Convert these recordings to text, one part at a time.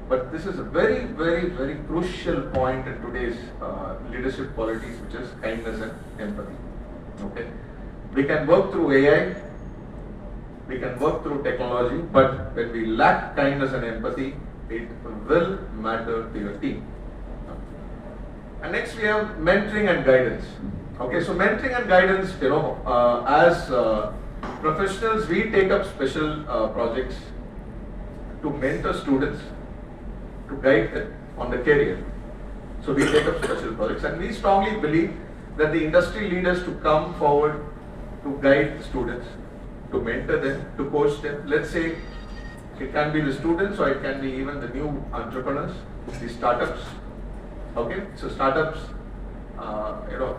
But this is a very, very, very crucial point in today's leadership qualities, which is kindness and empathy. Okay, we can work through AI, we can work through technology, but when we lack kindness and empathy, it will matter to your team. And next we have mentoring and guidance. Okay, so mentoring and guidance, as professionals, we take up special projects to mentor students, to guide them on the career. So we take up special projects, and we strongly believe that the industry leaders to come forward to guide students, to mentor them, to coach them. Let's say it can be the students or it can be even the new entrepreneurs, the startups. Okay, so startups,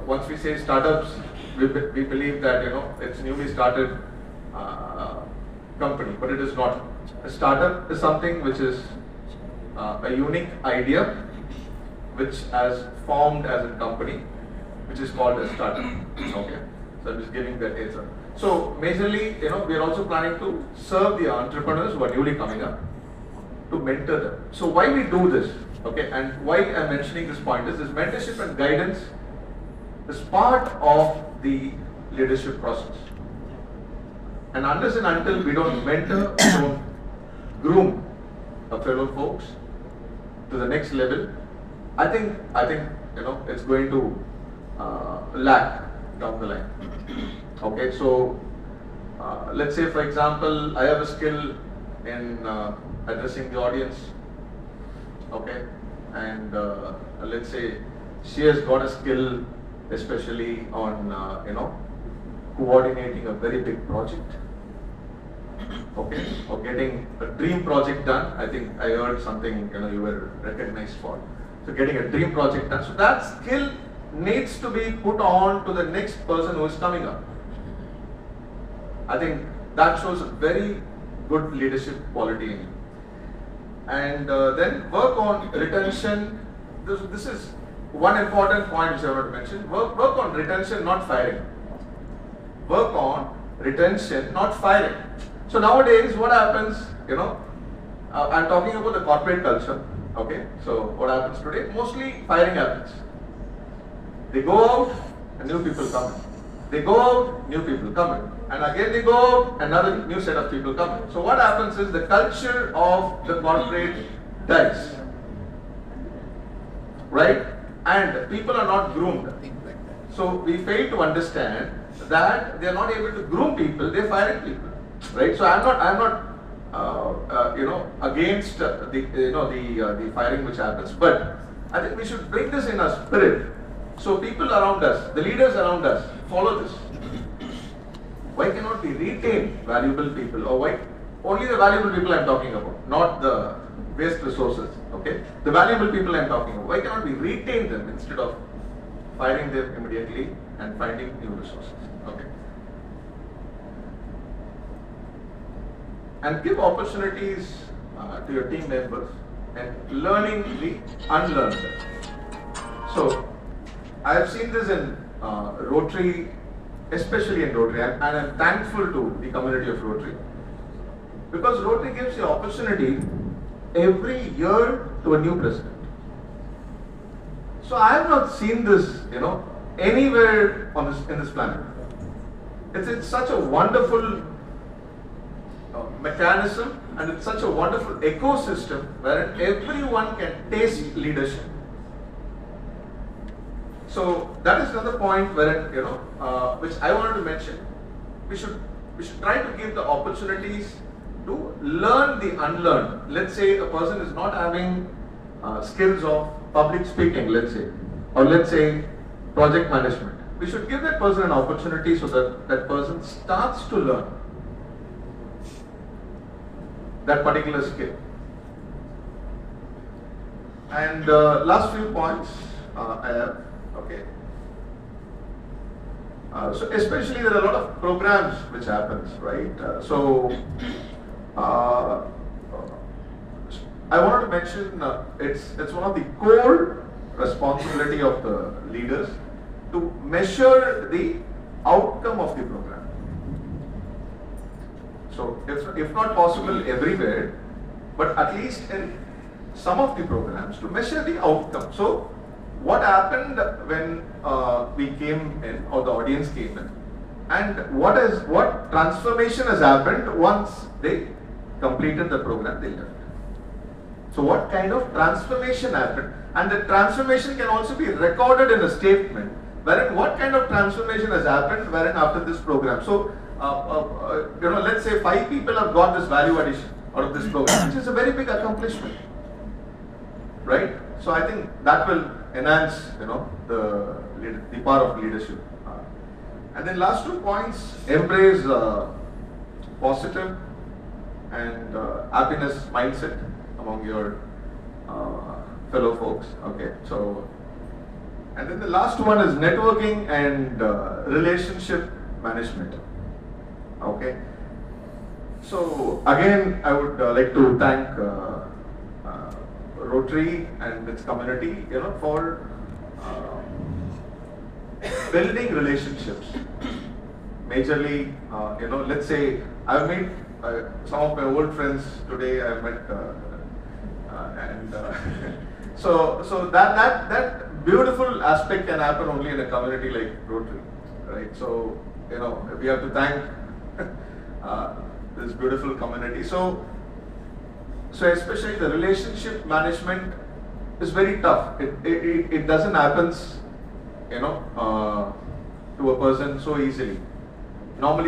once we say startups, we believe that it's newly started company, but it is not. A startup is something which is a unique idea which has formed as a company, which is called a startup. Okay, so I'm just giving that answer. So majorly, we are also planning to serve the entrepreneurs who are newly coming up, to mentor them. So why we do this? Okay, and why I'm mentioning this point is this mentorship and guidance is part of the leadership process. And unless and until we don't mentor, we don't groom our fellow folks to the next level, I think it's going to lack down the line. Okay, so let's say for example, I have a skill in addressing the audience. Okay, and let's say she has got a skill especially on coordinating a very big project. Okay, or getting a dream project done. I think I heard something you were recognized for. So getting a dream project done. So that skill needs to be put on to the next person who is coming up. I think that shows a very good leadership quality in you. And then work on retention. This is one important point which I want to mention. Work on retention, not firing. Work on retention, not firing. So nowadays, what happens? I'm talking about the corporate culture. Okay, so what happens today? Mostly firing happens. They go out, and new people come in. They go out, new people come in. And again they go out, another new set of people come in. So what happens is the culture of the corporate dies. Right? And people are not groomed. So we fail to understand that they are not able to groom people, they are firing people. Right? So I'm not against the firing which happens, but I think we should bring this in our spirit. So people around us, the leaders around us, follow this. Why cannot we retain valuable people, or why only the valuable people I'm talking about, not the waste resources? Okay, the valuable people I'm talking about. Why cannot we retain them instead of firing them immediately and finding new resources? Okay. And give opportunities to your team members and learning the unlearned. So, I have seen this in Rotary, especially in Rotary, and I'm thankful to the community of Rotary, because Rotary gives you opportunity every year to a new president. So I have not seen this, anywhere on in this planet. It's such a wonderful mechanism, and it's such a wonderful ecosystem wherein everyone can taste leadership. So that is another point wherein which I wanted to mention. We should try to give the opportunities to learn the unlearned. Let's say a person is not having skills of public speaking, let's say, or let's say project management. We should give that person an opportunity so that that person starts to learn that particular skill. And last few points I have. Okay. So especially there are a lot of programs which happens, right? I wanted to mention it's one of the core responsibility of the leaders to measure the outcome of the program. So if not possible everywhere, but at least in some of the programs to measure the outcome. So what happened when we came in, or the audience came in, and what transformation has happened once they completed the program, they left. So what kind of transformation happened, and the transformation can also be recorded in a statement, wherein what kind of transformation has happened wherein after this program. So let's say 5 people have got this value addition out of this program, which is a very big accomplishment, right? So I think that will enhance the power of leadership. And then last 2 points: embrace positive and happiness mindset among your fellow folks. Okay, so, and then the last one is networking and relationship management. Okay, so again I would like to thank Rotary and its community, for building relationships. Majorly, let's say I've met some of my old friends today. I've met, so that beautiful aspect can happen only in a community like Rotary, right? So we have to thank this beautiful community. So especially the relationship management is very tough. It doesn't happen, to a person so easily. Normally